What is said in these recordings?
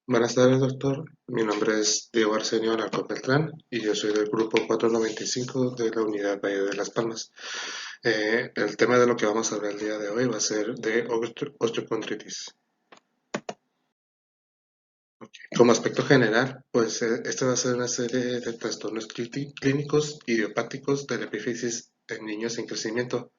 Buenas tardes, doctor. Mi nombre es Diego Arsenio Alarcón Beltrán y yo soy del grupo 495 de la Unidad Valle de las Palmas. El tema de lo que vamos a hablar el día de hoy va a ser de osteocondritis. Como aspecto general, pues esta va a ser una serie de trastornos clínicos idiopáticos de la epífisis en niños en crecimiento.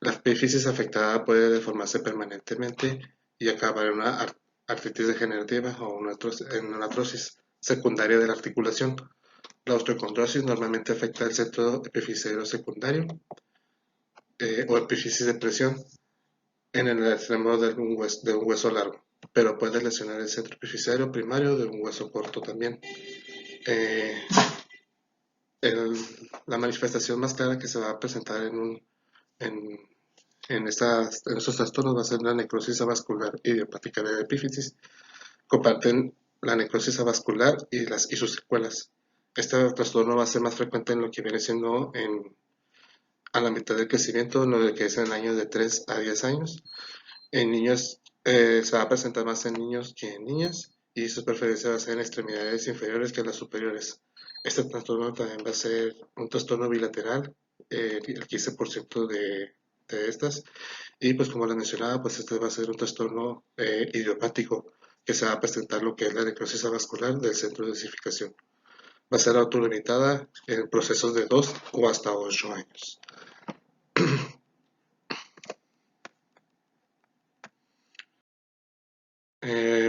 La epífisis afectada puede deformarse permanentemente y acabar en una artritis degenerativa o en una artrosis secundaria de la articulación. La osteocondrosis normalmente afecta el centro epifisiero secundario o epífisis de presión en el extremo de un hueso largo, pero puede lesionar el centro epifisiario primario de un hueso corto también. Eh, el- la manifestación más clara que se va a presentar en, en estos trastornos va a ser la necrosis avascular idiopática de la epífisis. Comparten la necrosis avascular y sus secuelas. Este trastorno va a ser más frecuente en lo que viene siendo a la mitad del crecimiento, lo que es en años de 3 a 10 años. En niños se va a presentar más en niños que en niñas y su preferencia va a ser en extremidades inferiores que en las superiores. Este trastorno también va a ser un trastorno bilateral, el 15% de estas. Y pues como les mencionaba, pues este va a ser un trastorno idiopático que se va a presentar lo que es la necrosis avascular del centro de dosificación. Va a ser autolimitada en procesos de 2 o hasta 8 años.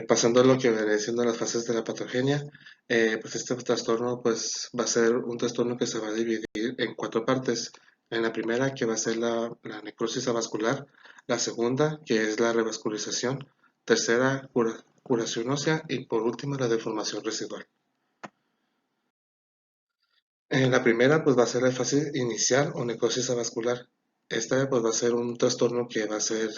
Pasando a lo que viene siendo las fases de la patogenia, pues este trastorno pues va a ser un trastorno que se va a dividir en cuatro partes. En la primera, que va a ser la necrosis avascular, la segunda, que es la revascularización, tercera, curación ósea y por último la deformación residual. En la primera, pues va a ser la fase inicial o necrosis avascular. Esta pues va a ser un trastorno que va a ser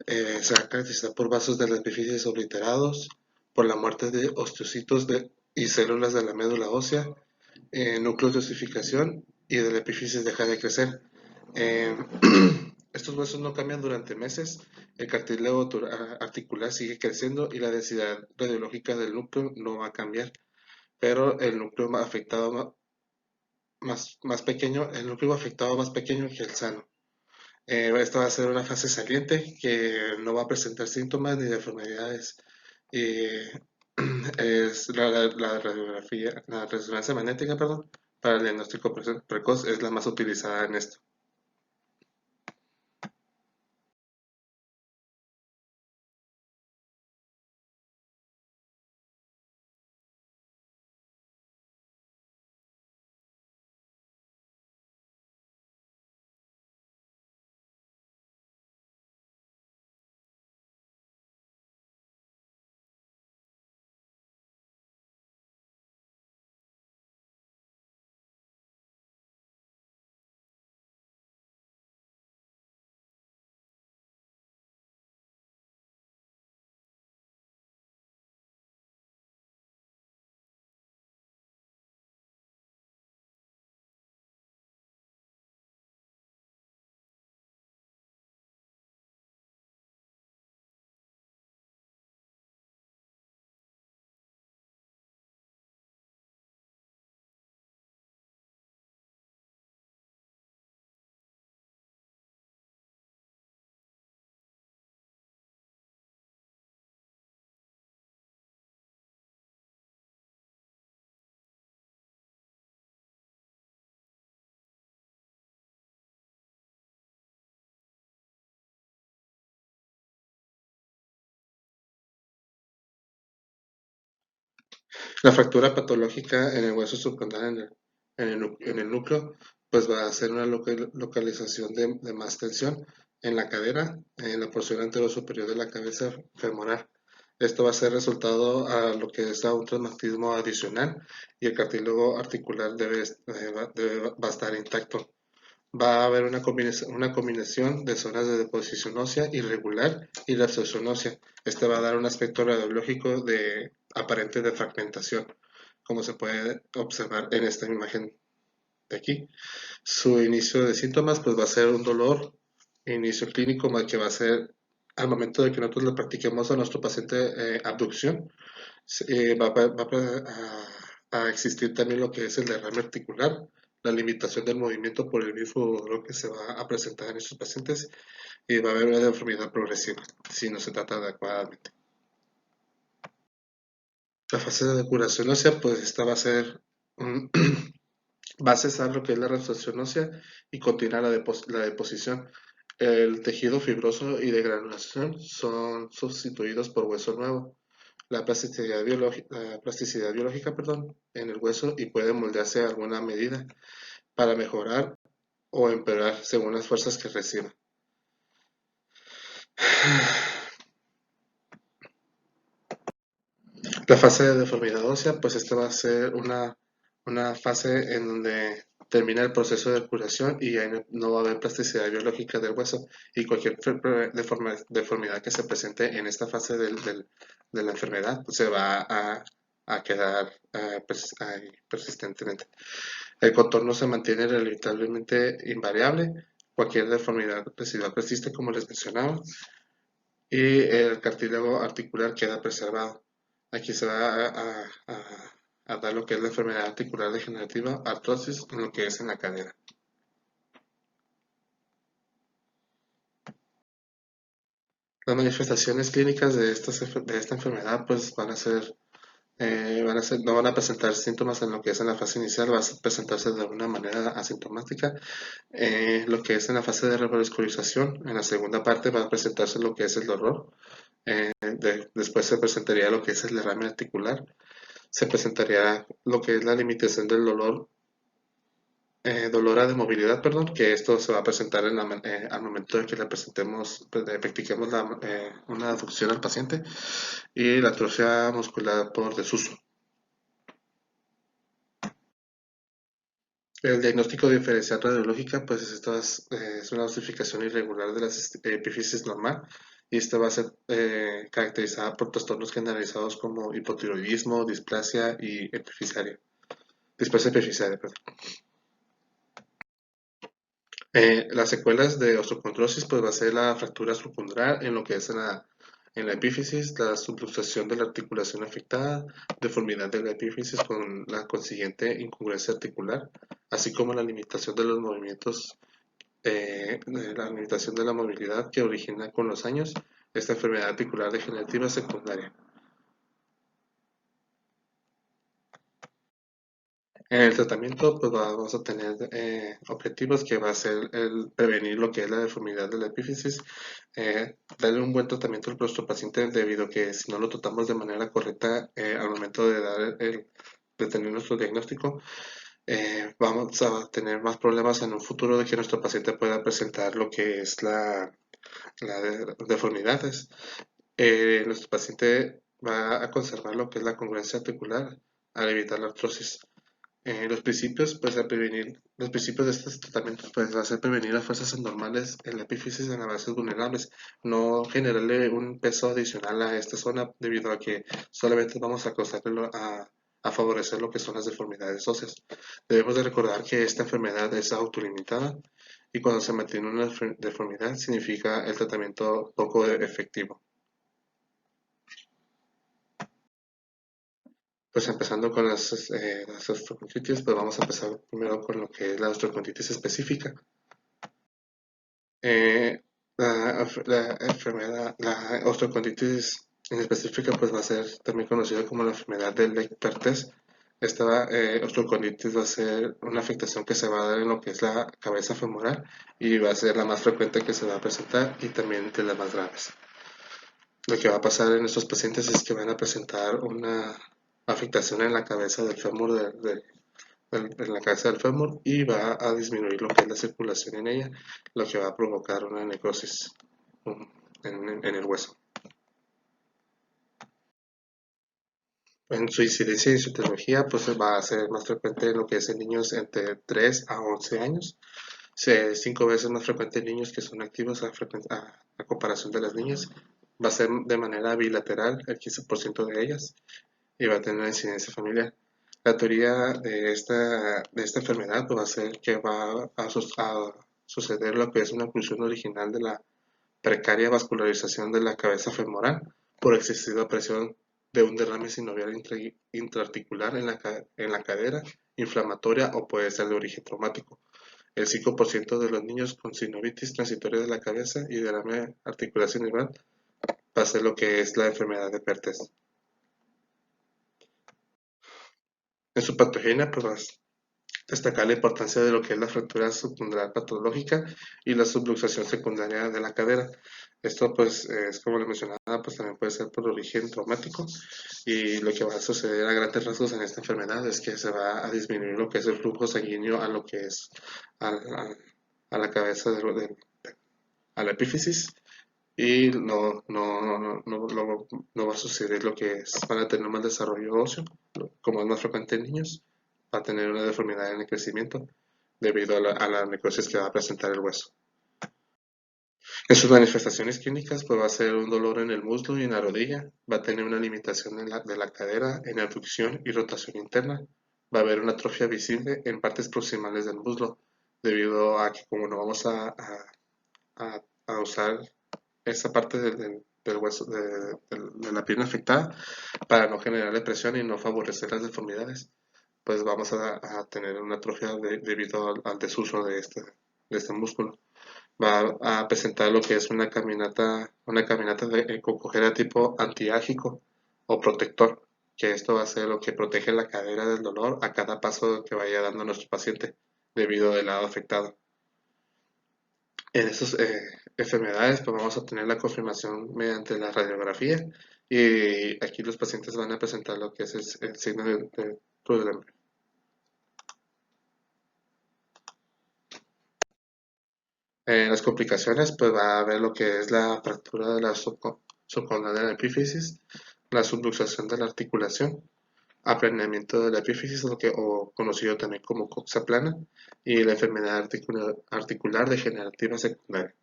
eh, se va a caracterizar por vasos de la epífisis obliterados, por la muerte de osteocitos y células de la médula ósea, núcleos de osificación y de la epífisis deja de crecer. Eh, estos huesos no cambian durante meses, el cartílago articular sigue creciendo y la densidad radiológica del núcleo no va a cambiar, pero el núcleo afectado más pequeño, el núcleo afectado más pequeño que el sano. Esta va a ser una fase saliente que no va a presentar síntomas ni deformidades. Eh, es la radiografía, la resonancia magnética, perdón, para el diagnóstico precoz es la más utilizada en esto. La fractura patológica en el hueso subcondral en el núcleo, pues va a ser una localización de más tensión en la cadera, en la porción anterior superior de la cabeza femoral. Esto va a ser resultado a lo que es a un traumatismo adicional y el cartílago articular va a estar intacto. Va a haber una combinación de zonas de deposición ósea irregular y la absorción ósea. Este va a dar un aspecto radiológico de aparente de fragmentación, como se puede observar en esta imagen de aquí. Su inicio de síntomas pues va a ser un dolor, inicio clínico que va a ser al momento de que nosotros le practiquemos a nuestro paciente abducción, va a existir también lo que es el derrame articular, la limitación del movimiento por el mismo dolor que se va a presentar en estos pacientes y va a haber una deformidad progresiva si no se trata adecuadamente. La fase de curación ósea, pues esta va a ser, va a cesar lo que es la reabsorción ósea y continuar la deposición. El tejido fibroso y de granulación son sustituidos por hueso nuevo. La plasticidad biológica, perdón, en el hueso y puede moldearse a alguna medida para mejorar o empeorar según las fuerzas que reciba. La fase de deformidad ósea, pues esta va a ser una fase en donde termina el proceso de curación y ahí no va a haber plasticidad biológica del hueso y cualquier deformidad que se presente en esta fase de la enfermedad pues, se va a quedar ahí persistentemente. El contorno se mantiene relativamente invariable, cualquier deformidad residual persiste como les mencionaba y el cartílago articular queda preservado. Aquí se va a dar lo que es la enfermedad articular degenerativa, artrosis, en lo que es en la cadera. Las manifestaciones clínicas de esta enfermedad pues no van a presentar síntomas en lo que es en la fase inicial, va a presentarse de una manera asintomática. Lo que es en la fase de revascularización, en la segunda parte va a presentarse lo que es el dolor. Después se presentaría lo que es el derrame articular, se presentaría lo que es la limitación del dolor de movilidad, perdón, que esto se va a presentar al momento de que le presentemos, pues, practiquemos una aducción al paciente y la atrofia muscular por desuso. El diagnóstico diferencial radiológica, pues esto es una dosificación irregular de las epífisis normal y esta va a ser caracterizada por trastornos generalizados como hipotiroidismo, displasia y displasia epifisiaria, perdón. Las secuelas de osteocondrosis pues va a ser la fractura subponderal en lo que es en la epífisis, la subluxación de la articulación afectada, deformidad de la epífisis con la consiguiente incongruencia articular, así como la limitación de los movimientos, la limitación de la movilidad que origina con los años esta enfermedad articular degenerativa secundaria. En el tratamiento, pues vamos a tener objetivos que va a ser el prevenir lo que es la deformidad de la epífisis, darle un buen tratamiento al nuestro paciente debido a que si no lo tratamos de manera correcta al momento de tener nuestro diagnóstico, vamos a tener más problemas en un futuro de que nuestro paciente pueda presentar lo que es deformidades. Nuestro paciente va a conservar lo que es la congruencia articular al evitar la artrosis. Los principios de estos tratamientos pues, va a ser prevenir las fuerzas anormales en la epífisis en las bases vulnerables, no generarle un peso adicional a esta zona debido a que solamente vamos a causarle a favorecer lo que son las deformidades óseas. Debemos de recordar que esta enfermedad es autolimitada y cuando se mantiene una deformidad significa el tratamiento poco efectivo. Pues empezando con las osteocontritis, pues vamos a empezar primero con lo que es la osteocontritis específica. La osteocontritis en específica, pues va a ser también conocida como la enfermedad de Lech-Perthes. Esta osteocontritis va a ser una afectación que se va a dar en lo que es la cabeza femoral y va a ser la más frecuente que se va a presentar y también de las más graves. Lo que va a pasar en estos pacientes es que van a presentar una afectación en la cabeza del fémur en la cabeza del fémur y va a disminuir lo que es la circulación en ella, lo que va a provocar una necrosis en el hueso. En su incidencia y su etiología, pues va a ser más frecuente en lo que es en niños entre 3 a 11 años, 5 veces más frecuente en niños que son activos a comparación de las niñas. Va a ser de manera bilateral el 15% de ellas y va a tener una incidencia familiar. La teoría de esta enfermedad pues, va a ser que va a suceder lo que es una oclusión original precaria vascularización de la cabeza femoral por excesiva presión de un derrame sinovial intraarticular en la cadera, inflamatoria o puede ser de origen traumático. El 5% de los niños con sinovitis transitoria de la cabeza y derrame articular sinovial va a ser lo que es la enfermedad de Pertes. En su patogenia, pues destacar la importancia de lo que es la fractura subcondylar patológica y la subluxación secundaria de la cadera. Esto pues es como le mencionaba, pues también puede ser por origen traumático y lo que va a suceder a grandes rasgos en esta enfermedad es que se va a disminuir lo que es el flujo sanguíneo a lo que es a la cabeza a la epífisis y no va a suceder lo que es, van a tener un mal desarrollo óseo, como es más frecuente en niños, va a tener una deformidad en el crecimiento debido a la necrosis que va a presentar el hueso. En sus manifestaciones clínicas, pues va a ser un dolor en el muslo y en la rodilla, va a tener una limitación de la cadera en abducción y rotación interna, va a haber una atrofia visible en partes proximales del muslo, debido a que como no vamos a usar esa parte del hueso de la pierna afectada para no generarle presión y no favorecer las deformidades, pues vamos a tener una atrofia debido al desuso de este músculo. Va a presentar lo que es una caminata con cojera tipo antiágico o protector, que esto va a ser lo que protege la cadera del dolor a cada paso que vaya dando nuestro paciente debido al lado afectado. En estas enfermedades, pues vamos a tener la confirmación mediante la radiografía y aquí los pacientes van a presentar lo que es el signo de Rutherford. En las complicaciones, pues va a haber lo que es la fractura de la subcondylar de la epífisis, la subluxación de la articulación, aplanamiento de la epífisis, o conocido también como coxa plana, y la enfermedad articular degenerativa secundaria.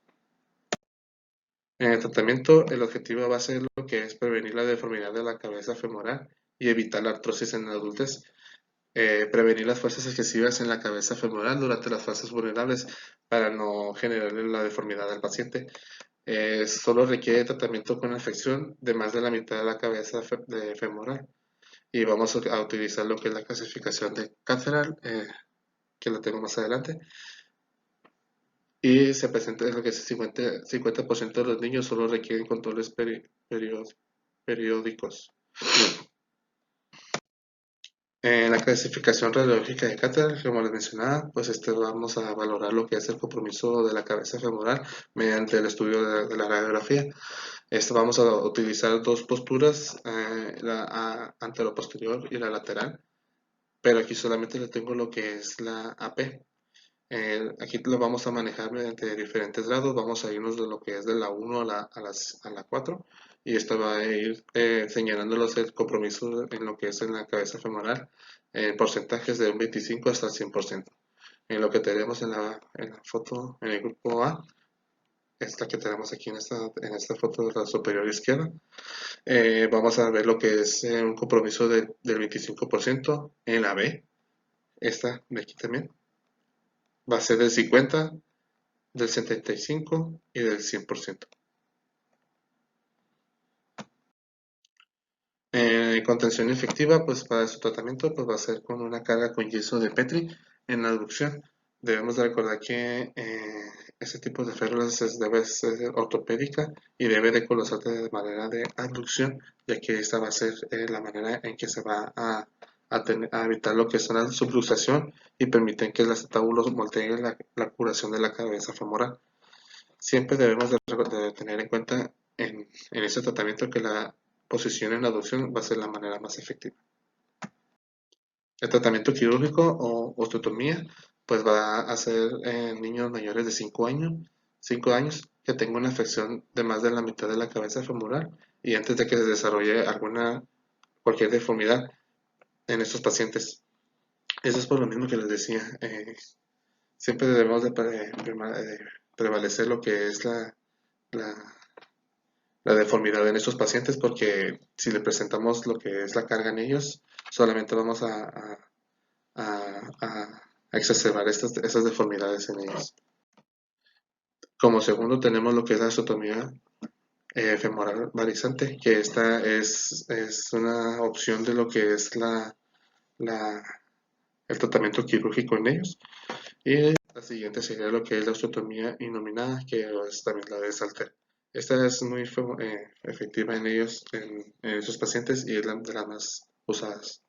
En el tratamiento, el objetivo va a ser lo que es prevenir la deformidad de la cabeza femoral y evitar la artrosis en la adultez. Prevenir las fuerzas excesivas en la cabeza femoral durante las fases vulnerables para no generarle la deformidad al paciente. Solo requiere tratamiento con afección de más de la mitad de la cabeza femoral y vamos a utilizar lo que es la clasificación de Cathedral, que la tengo más adelante. Y se presenta lo que es 50% de los niños solo requieren controles periódicos. En la clasificación radiológica de Cathedral, como les mencionaba, pues vamos a valorar lo que es el compromiso de la cabeza femoral mediante el estudio de la radiografía. Vamos a utilizar dos posturas, la anteroposterior y la lateral, pero aquí solamente le tengo lo que es la AP. Aquí lo vamos a manejar mediante diferentes grados, vamos a irnos de lo que es de la 1 a la 4 y esto va a ir señalándolos el compromiso en lo que es en la cabeza femoral en porcentajes de un 25 hasta el 100%. En lo que tenemos en la foto, en el grupo A, esta que tenemos aquí en esta foto de la superior izquierda, vamos a ver lo que es un compromiso del 25% en la B, esta de aquí también. Va a ser del 50, del 75 y del 100%. Contención efectiva, pues para su tratamiento pues va a ser con una carga con yeso de Petri en la abducción. Debemos de recordar que ese tipo de férulas debe ser ortopédica y debe de colocarse de manera de abducción, ya que esta va a ser la manera en que se va a evitar lo que es una subluxación y permiten que el acetábulo moldee la curación de la cabeza femoral. Siempre debemos de tener en cuenta en este tratamiento que la posición en la abducción va a ser la manera más efectiva. El tratamiento quirúrgico o osteotomía pues va a ser en niños mayores de 5 años que tengan una afección de más de la mitad de la cabeza femoral y antes de que se desarrolle cualquier deformidad en estos pacientes. Eso es por lo mismo que les decía. Siempre debemos de prevalecer lo que es la, la deformidad en estos pacientes porque si le presentamos lo que es la carga en ellos, solamente vamos a exacerbar esas deformidades en ellos. Como segundo tenemos lo que es la osteotomía femoral varizante, que esta es una opción de lo que es la- el tratamiento quirúrgico en ellos. Y la siguiente sería lo que es la osteotomía innominada, que es también la de Salter. Esta es muy efectiva en ellos, en esos pacientes, y es la de las más usadas.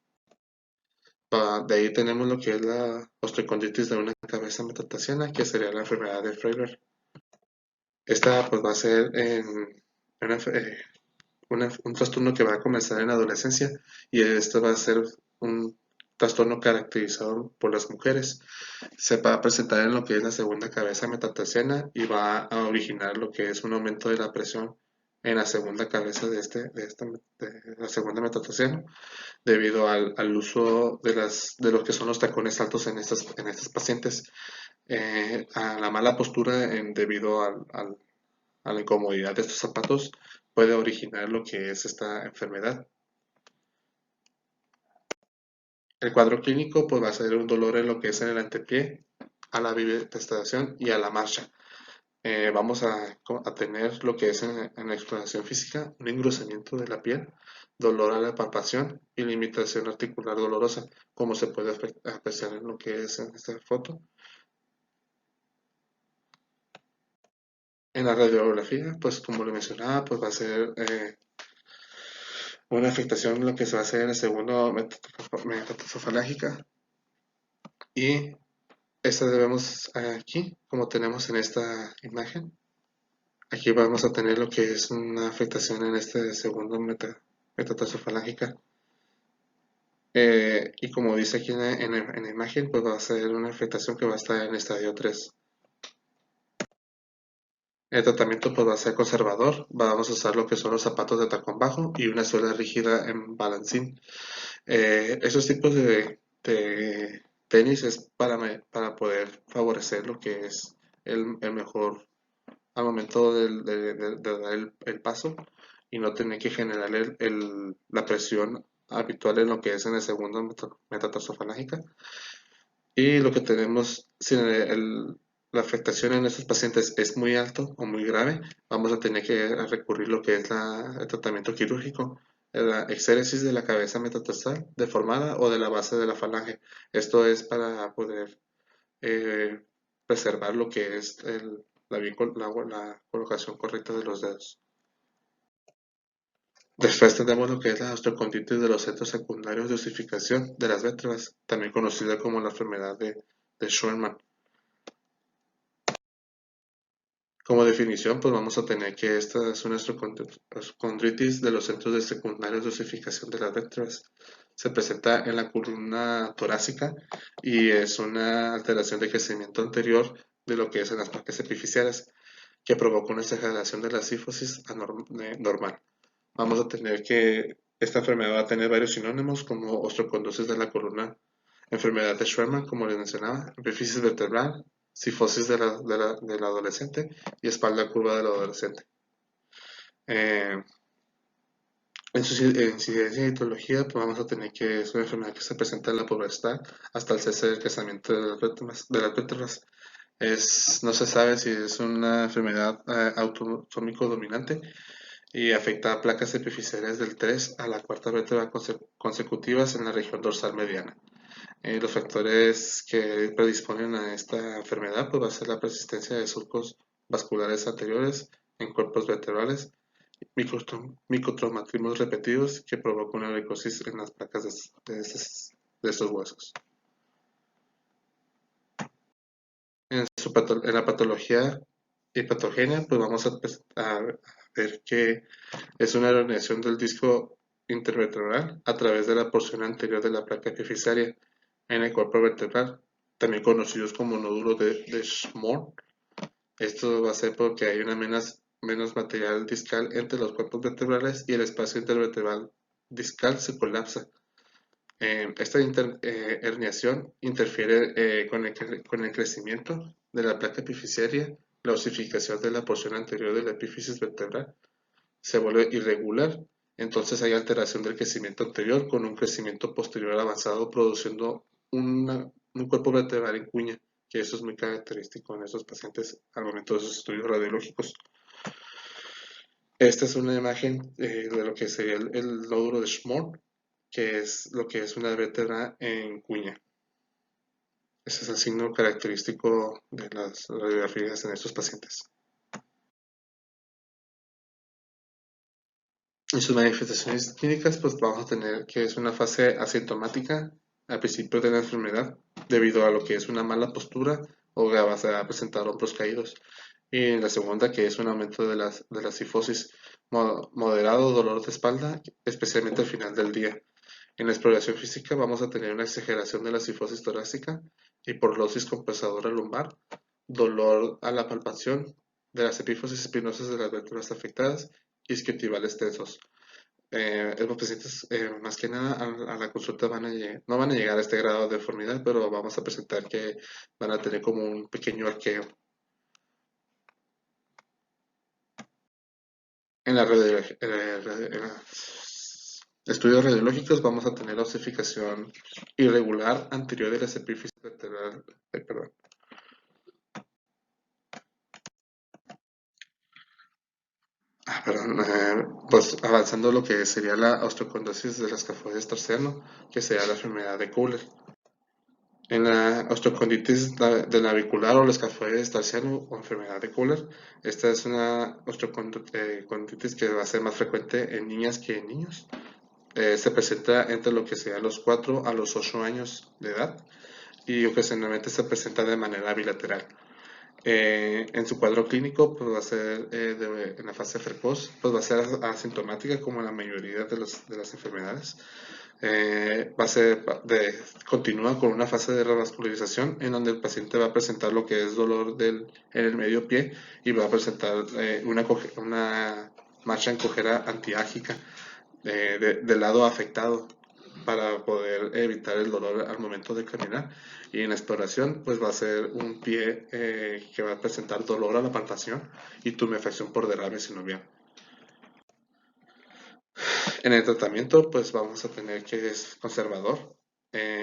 De ahí tenemos lo que es la osteoconditis de una cabeza metatarsiana, que sería la enfermedad de Freiberg. Esta pues va a ser una, un trastorno que va a comenzar en la adolescencia, y esto va a ser un trastorno caracterizado por las mujeres. Se va a presentar en lo que es la segunda cabeza metatarsiana y va a originar lo que es un aumento de la presión en la segunda cabeza de la segunda metatarsiana, debido al uso de lo que son los tacones altos en estas pacientes, a la mala postura debido a la incomodidad de estos zapatos, puede originar lo que es esta enfermedad. El cuadro clínico pues va a ser un dolor en lo que es en el antepié, a la bipedestación y a la marcha. Vamos a tener lo que es en la exploración física, un engrosamiento de la piel, dolor a la palpación y limitación articular dolorosa, como se puede apreciar en lo que es en esta foto. En la radiografía, pues como le mencionaba, pues va a ser una afectación lo que se va a hacer en el segundo metatofalágica, y esta debemos aquí, como tenemos en esta imagen. Aquí vamos a tener lo que es una afectación en este segundo metatarsofalángica. Y como dice aquí en la imagen, pues va a ser una afectación que va a estar en estadio 3. El tratamiento pues va a ser conservador. Vamos a usar lo que son los zapatos de tacón bajo y una suela rígida en balancín. Esos tipos de tenis es para poder favorecer lo que es el mejor al momento de dar el paso, y no tener que generar la presión habitual en lo que es en el segundo metatarsofalángica. Y lo que tenemos, si la afectación en estos pacientes es muy alto o muy grave, vamos a tener que recurrir lo que es el tratamiento quirúrgico, la exéresis de la cabeza metatarsal deformada o de la base de la falange. Esto es para poder eh, preservar lo que es la colocación correcta de los dedos. Después tenemos lo que es la osteoconditis de los centros secundarios de osificación de las vértebras, también conocida como la enfermedad de Scheuermann. Como definición, pues vamos a tener que esta es una osteocondritis de los centros secundarios de osificación de las vértebras. Se presenta en la columna torácica y es una alteración de crecimiento anterior de lo que es en las placas epifisiales, que provoca una exageración de la sífosis normal. Vamos a tener que esta enfermedad va a tener varios sinónimos, como osteocondosis de la columna, enfermedad de Scheuermann, como les mencionaba, epífisis vertebral, cifosis del adolescente y espalda curva del adolescente. Eh, en su incidencia y etiología, pues vamos a tener que es una enfermedad que se presenta en la pubertad hasta el cese del crecimiento de las vértebras. No se sabe si es una enfermedad autosómico dominante, y afecta a placas epifisiales del 3 a la cuarta vértebra consecutivas en la región dorsal mediana. Los factores que predisponen a esta enfermedad pues va a ser la persistencia de surcos vasculares anteriores en cuerpos vertebrales, microtraumatismos repetidos que provocan una necrosis en las placas de estos huesos. En la patología hepatogénea, pues vamos a ver que es una herniación del disco intervertebral a través de la porción anterior de la placa epifisaria en el cuerpo vertebral, también conocidos como nódulos de Schmorn. Esto va a ser porque hay una menos material discal entre los cuerpos vertebrales y el espacio intervertebral discal se colapsa. Esta herniación interfiere con el crecimiento de la placa epifisaria, la osificación de la porción anterior de la epífisis vertebral se vuelve irregular, entonces hay alteración del crecimiento anterior con un crecimiento posterior avanzado, produciendo un cuerpo vertebral en cuña, que eso es muy característico en estos pacientes al momento de sus estudios radiológicos. Esta es una imagen de lo que sería el nódulo de Schmorn, que es lo que es una vértebra en cuña. Ese es el signo característico de las radiografías en estos pacientes. En sus manifestaciones clínicas, pues vamos a tener que es una fase asintomática al principio de la enfermedad, debido a lo que es una mala postura o que va a presentar hombros caídos. Y en la segunda, que es un aumento de la cifosis, moderado dolor de espalda, especialmente al final del día. En la exploración física vamos a tener una exageración de la cifosis torácica, hiporlosis compensadora lumbar, dolor a la palpación de las epífisis espinosas de las vértebras afectadas y isquiotibiales tensos. Los pacientes, más que nada, a la consulta no van a llegar a este grado de deformidad, pero vamos a presentar que van a tener como un pequeño arqueo. En la estudios radiológicos vamos a tener la osificación irregular anterior de las epífisis vertebrales. Perdón. Perdón, pues avanzando lo que sería la osteocondosis del escafoides tarsiano, que sería la enfermedad de Kohler. En la osteoconditis del navicular o el escafoides tarsiano o enfermedad de Kohler, esta es una osteoconditis que va a ser más frecuente en niñas que en niños. Se presenta entre lo que sea los 4 a los 8 años de edad y ocasionalmente se presenta de manera bilateral. En su cuadro clínico, pues va a ser en la fase precoz, pues va a ser asintomática como la mayoría de las enfermedades. Va a ser continúa con una fase de revascularización en donde el paciente va a presentar lo que es dolor en el medio pie y va a presentar una marcha en cojera antiágica del lado afectado para poder evitar el dolor al momento de caminar. Y en la exploración, pues va a ser un pie que va a presentar dolor a la palpación y tumefacción por derrame sinovial. En el tratamiento, pues vamos a tener que es conservador,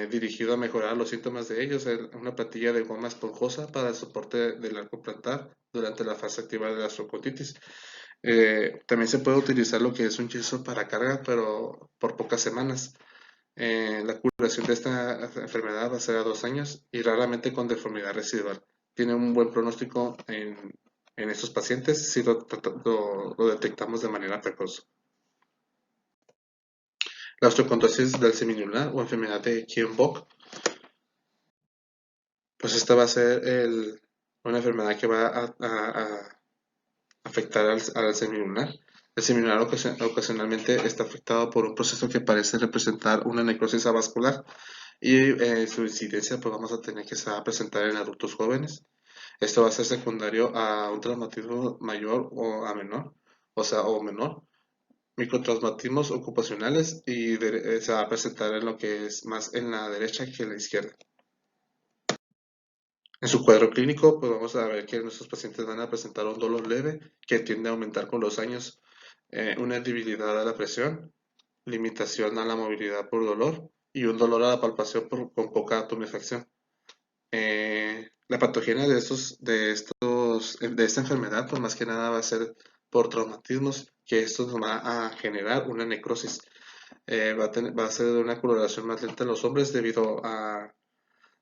dirigido a mejorar los síntomas de ellos, una patilla de goma esponjosa para el soporte del arco plantar durante la fase activa de la osteoconditis. También se puede utilizar lo que es un yeso para carga, pero por pocas semanas. La curación de esta enfermedad va a ser a 2 años y raramente con deformidad residual. Tiene un buen pronóstico en estos pacientes si lo detectamos de manera precoz. La osteocondosis del semilunar o enfermedad de Kienbock, pues esta va a ser una enfermedad que va a afectar al semilunar. El semilunar ocasionalmente está afectado por un proceso que parece representar una necrosis avascular y su incidencia pues vamos a tener que se va a presentar en adultos jóvenes. Esto va a ser secundario a un traumatismo mayor o a menor, o menor, microtraumatismos ocupacionales y se va a presentar en lo que es más en la derecha que en la izquierda. En su cuadro clínico, pues vamos a ver que nuestros pacientes van a presentar un dolor leve que tiende a aumentar con los años, una debilidad a la presión, limitación a la movilidad por dolor y un dolor a la palpación con poca tumefacción. La patogenia de esta enfermedad, pues más que nada va a ser por traumatismos, que esto nos va a generar una necrosis. Va a ser de una coloración más lenta en los hombres debido a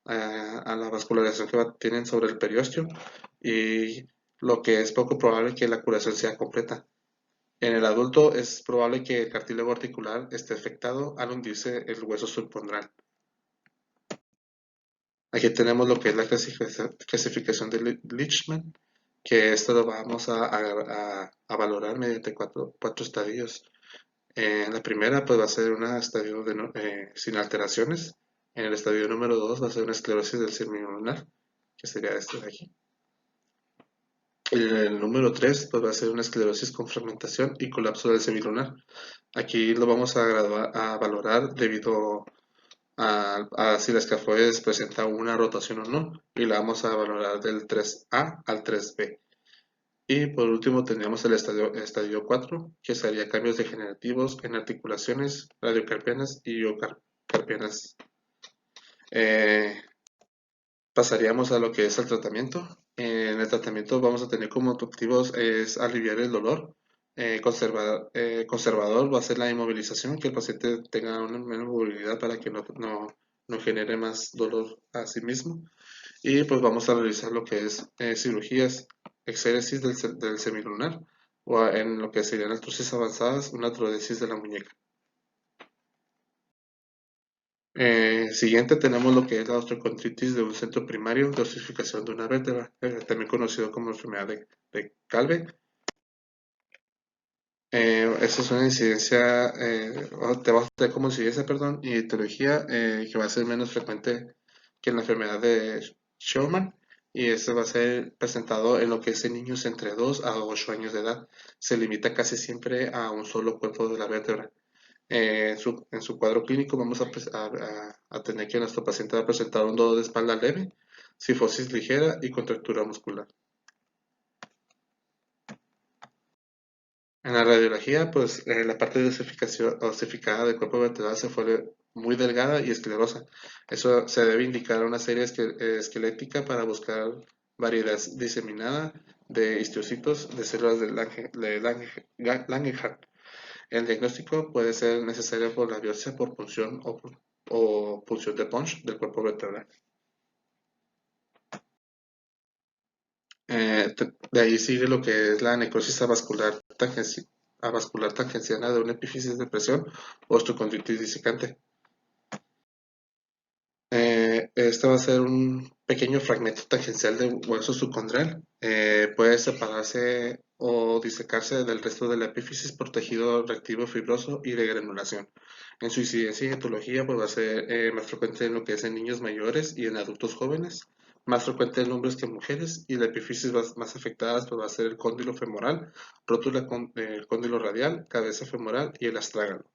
la vascularización que tienen sobre el periósteo y lo que es poco probable que la curación sea completa. En el adulto es probable que el cartílago articular esté afectado al hundirse el hueso subcondral. Aquí tenemos lo que es la clasificación de Leachman, que esto lo vamos a valorar mediante cuatro estadios. En la primera pues va a ser un estadio sin alteraciones. En el estadio número 2 va a ser una esclerosis del semilunar, que sería este de aquí. En el número 3 pues va a ser una esclerosis con fragmentación y colapso del semilunar. Aquí lo vamos a valorar debido a si la escafoides presenta una rotación o no, y la vamos a valorar del 3A al 3B. Y por último tendríamos el estadio 4, que sería cambios degenerativos en articulaciones radiocarpianas y iocarpianas. Pasaríamos a lo que es el tratamiento. En el tratamiento vamos a tener como objetivos es aliviar el dolor. Conservador va a ser la inmovilización, que el paciente tenga una menor movilidad para que no genere más dolor a sí mismo. Y pues vamos a realizar lo que es cirugías, exéresis del semilunar o en lo que serían artrosis avanzadas, una artrodesis de la muñeca. Siguiente tenemos lo que es la osteocontritis de un centro primario de osificación de una vértebra, también conocido como enfermedad de Calve. Esta es una incidencia, te va a tener como incidencia, perdón, y etiología que va a ser menos frecuente que en la enfermedad de Scheuermann, y este va a ser presentado en lo que es en niños entre 2 a 8 años de edad. Se limita casi siempre a un solo cuerpo de la vértebra. En su cuadro clínico vamos a tener que nuestro paciente va a presentar un dolor de espalda leve, cifosis ligera y contractura muscular. En la radiología, pues la parte de osificada del cuerpo vertebral se fue muy delgada y esclerosa. Eso se debe indicar a una serie esquelética para buscar variedad diseminada de histocitos de células de Langerhans. El diagnóstico puede ser necesario por la biopsia por punción o punción de Punch del cuerpo vertebral. De ahí sigue lo que es la necrosis avascular tangenciana de una epífisis de presión o osteocontritis disecante. Este va a ser un pequeño fragmento tangencial de hueso subcondral. Puede separarse o disecarse del resto de la epífisis por tejido reactivo fibroso y de granulación. En su incidencia y etología pues va a ser más frecuente en lo que es en niños mayores y en adultos jóvenes, más frecuente en hombres que en mujeres, y la epífisis más afectada pues va a ser el cóndilo femoral, rótula el cóndilo radial, cabeza femoral y el astrágalo.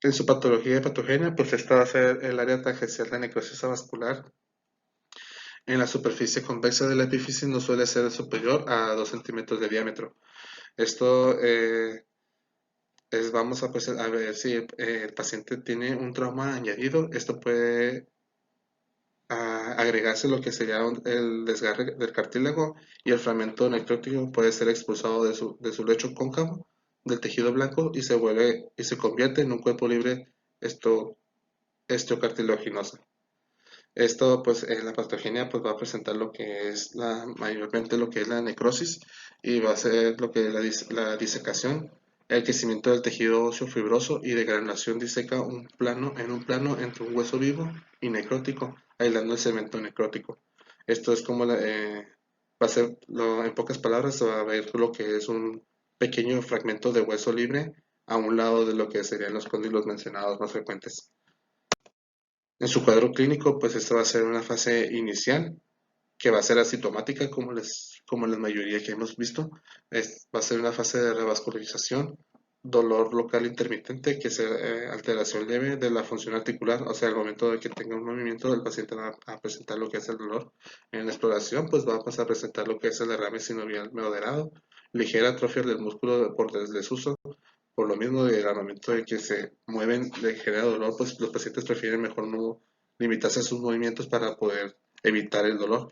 En su patología patogenia, pues esta va a ser el área tangencial de necrosis avascular. En la superficie convexa de la epífisis no suele ser superior a 2 centímetros de diámetro. Esto vamos a ver si el paciente tiene un trauma añadido. Esto puede agregarse lo que sería el desgarre del cartílago, y el fragmento necrótico puede ser expulsado de su lecho cóncavo del tejido blanco y se convierte en un cuerpo libre estiocartilaginoso. Esto, pues, en la patogenia, pues, va a presentar lo que es mayormente lo que es la necrosis, y va a ser lo que es la disecación, el crecimiento del tejido óseo fibroso y de granulación diseca en un plano entre un hueso vivo y necrótico, aislando el cemento necrótico. Esto es como va a ser, en pocas palabras, se va a ver lo que es un pequeño fragmento de hueso libre a un lado de lo que serían los cóndilos mencionados más frecuentes. En su cuadro clínico, pues esta va a ser una fase inicial que va a ser asintomática como la mayoría que hemos visto. Va a ser una fase de revascularización, dolor local intermitente, que es alteración leve de la función articular, o sea, al momento de que tenga un movimiento, el paciente va a presentar lo que es el dolor. En la exploración, pues va a pasar a presentar lo que es el derrame sinovial moderado, ligera atrofia del músculo por desuso. Por lo mismo, al momento de que se mueven de genera dolor, pues los pacientes prefieren mejor no limitarse a sus movimientos para poder evitar el dolor.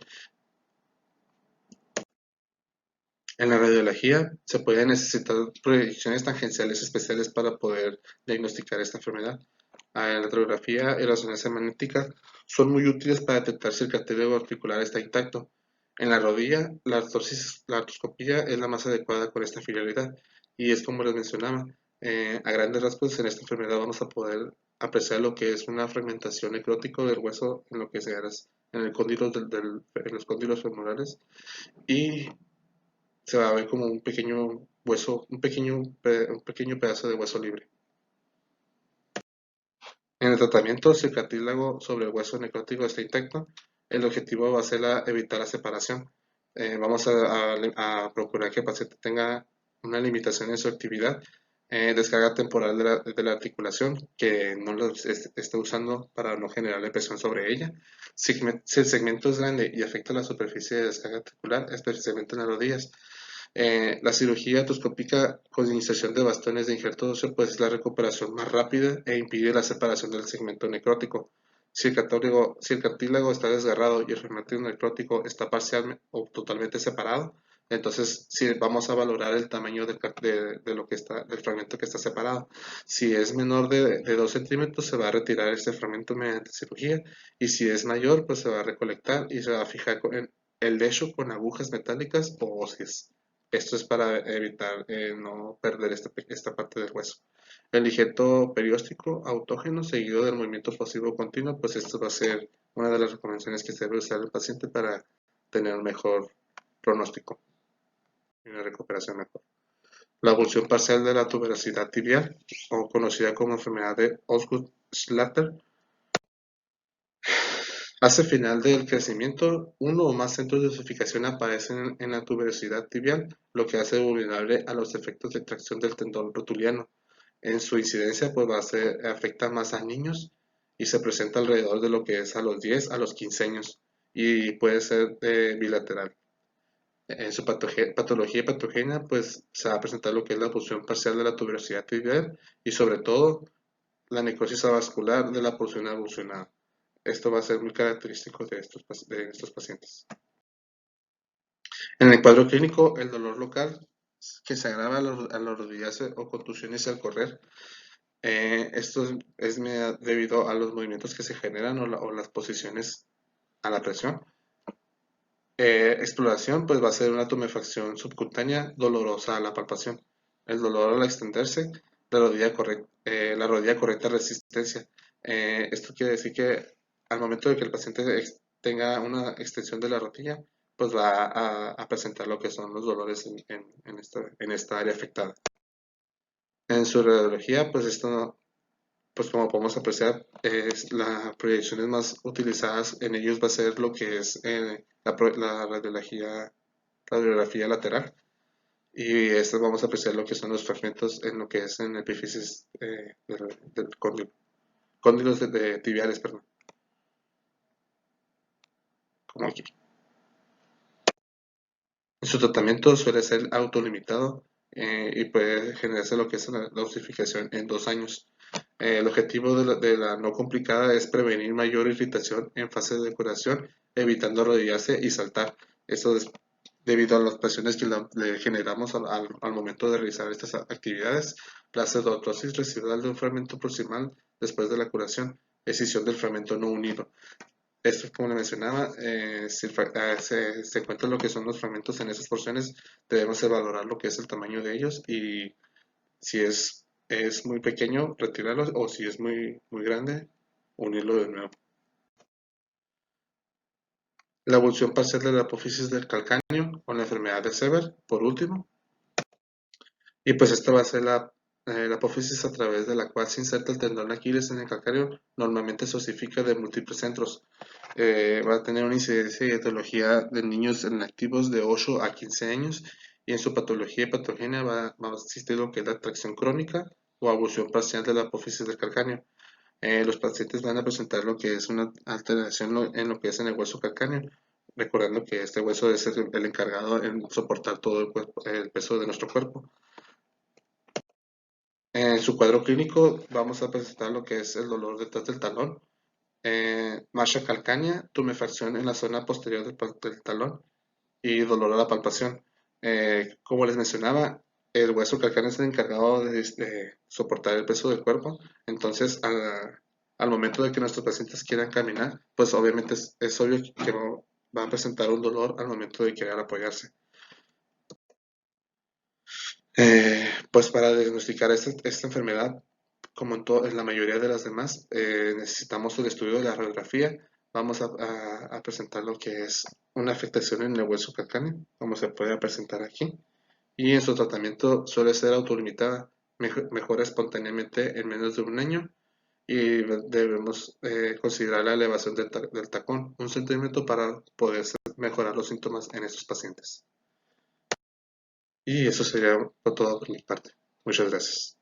En la radiología se pueden necesitar proyecciones tangenciales especiales para poder diagnosticar esta enfermedad. En la radiografía y la resonancia magnética son muy útiles para detectar si el cartílago articular está intacto. En la rodilla, la artroscopía es la más adecuada con esta finalidad, y es como les mencionaba, a grandes rasgos en esta enfermedad vamos a poder apreciar lo que es una fragmentación necrótica del hueso en lo que se en el cóndilo en los cóndilos femorales, y se va a ver como un pequeño hueso, un pequeño pedazo de hueso libre. En el tratamiento, si el cartílago sobre el hueso necrótico está intacto, el objetivo va a ser evitar la separación. Vamos a procurar que el paciente tenga una limitación en su actividad, descarga temporal de la articulación, que no lo esté usando para no generarle presión sobre ella. Si el segmento es grande y afecta la superficie de descarga articular, especialmente en las rodillas, La cirugía artroscópica con inserción de bastones de injerto óseo pues es la recuperación más rápida e impide la separación del segmento necrótico. Si el cartílago está desgarrado y el fragmento necrótico está parcialmente o totalmente separado, entonces sí vamos a valorar el tamaño de lo que está, del fragmento que está separado. Si es menor de 2 centímetros, se va a retirar ese fragmento mediante cirugía, y si es mayor, pues se va a recolectar y se va a fijar en el lecho con agujas metálicas o óseas. Esto es para evitar no perder esta parte del hueso. El injerto perióstico autógeno seguido del movimiento pasivo continuo, pues esto va a ser una de las recomendaciones que se debe usar el paciente para tener un mejor pronóstico y una recuperación mejor. La avulsión parcial de la tuberosidad tibial, o conocida como enfermedad de Osgood-Schlatter, hacia el final del crecimiento, uno o más centros de osificación aparecen en la tuberosidad tibial, lo que hace vulnerable a los efectos de tracción del tendón rotuliano. En su incidencia, pues afecta más a niños y se presenta alrededor de lo que es a los 10 a los 15 años, y puede ser bilateral. En su patología patogénica, pues se va a presentar lo que es la punción parcial de la tuberosidad tibial y sobre todo la necrosis avascular de la porción avulsionada. Esto va a ser muy característico de estos pacientes. En el cuadro clínico, el dolor local que se agrava al arrodillarse o contusiones al correr. Esto es debido a los movimientos que se generan o las posiciones a la presión. Exploración, pues va a ser una tumefacción subcutánea dolorosa a la palpación. El dolor al extenderse, la rodilla correcta resistencia. Esto quiere decir que al momento de que el paciente tenga una extensión de la rodilla, pues va a presentar lo que son los dolores en esta área afectada. En su radiología, pues esto, pues como podemos apreciar, las proyecciones más utilizadas en ellos va a ser lo que es la radiografía lateral, y esto vamos a apreciar lo que son los fragmentos en lo que es en epífisis del cóndilos tibiales, perdón, como aquí. Su tratamiento suele ser autolimitado y puede generarse lo que es la osificación en 2 años. El objetivo de la no complicada es prevenir mayor irritación en fase de curación, evitando arrodillarse y saltar. Esto es debido a las presiones que le generamos al momento de realizar estas actividades. Placidoctosis residual de un fragmento proximal después de la curación, escisión del fragmento no unido. Esto, como le mencionaba, se cuenta lo que son los fragmentos en esas porciones, debemos de valorar lo que es el tamaño de ellos, y si es muy pequeño, retirarlo, o si es muy, muy grande, unirlo de nuevo. La avulsión parcial de la apófisis del calcáneo con la enfermedad de Sever, por último. Y pues esta va a ser la apófisis a través de la cual se inserta el tendón Aquiles en el calcáneo. Normalmente se osifica de múltiples centros. Va a tener una incidencia y etiología de niños en activos de 8 a 15 años, y en su patología y patogenia va a existir lo que es la tracción crónica o avulsión parcial de la apófisis del calcáneo. Los pacientes van a presentar lo que es una alteración en lo que es en el hueso calcáneo, recordando que este hueso es el encargado en soportar todo el peso de nuestro cuerpo. En su cuadro clínico vamos a presentar lo que es el dolor detrás del talón, marcha calcánea, tumefacción en la zona posterior del talón y dolor a la palpación. Como les mencionaba, el hueso calcáneo es el encargado de soportar el peso del cuerpo. Entonces, al momento de que nuestros pacientes quieran caminar, pues obviamente es obvio que van a presentar un dolor al momento de querer apoyarse. Pues para diagnosticar esta enfermedad, como en la mayoría de las demás, necesitamos el estudio de la radiografía. Vamos a presentar lo que es una afectación en el hueso calcáneo, como se puede presentar aquí, y en su tratamiento suele ser autolimitada, mejora espontáneamente en menos de 1 año, y debemos considerar la elevación del tacón 1 centímetro para poder mejorar los síntomas en estos pacientes. Y eso sería todo por mi parte. Muchas gracias.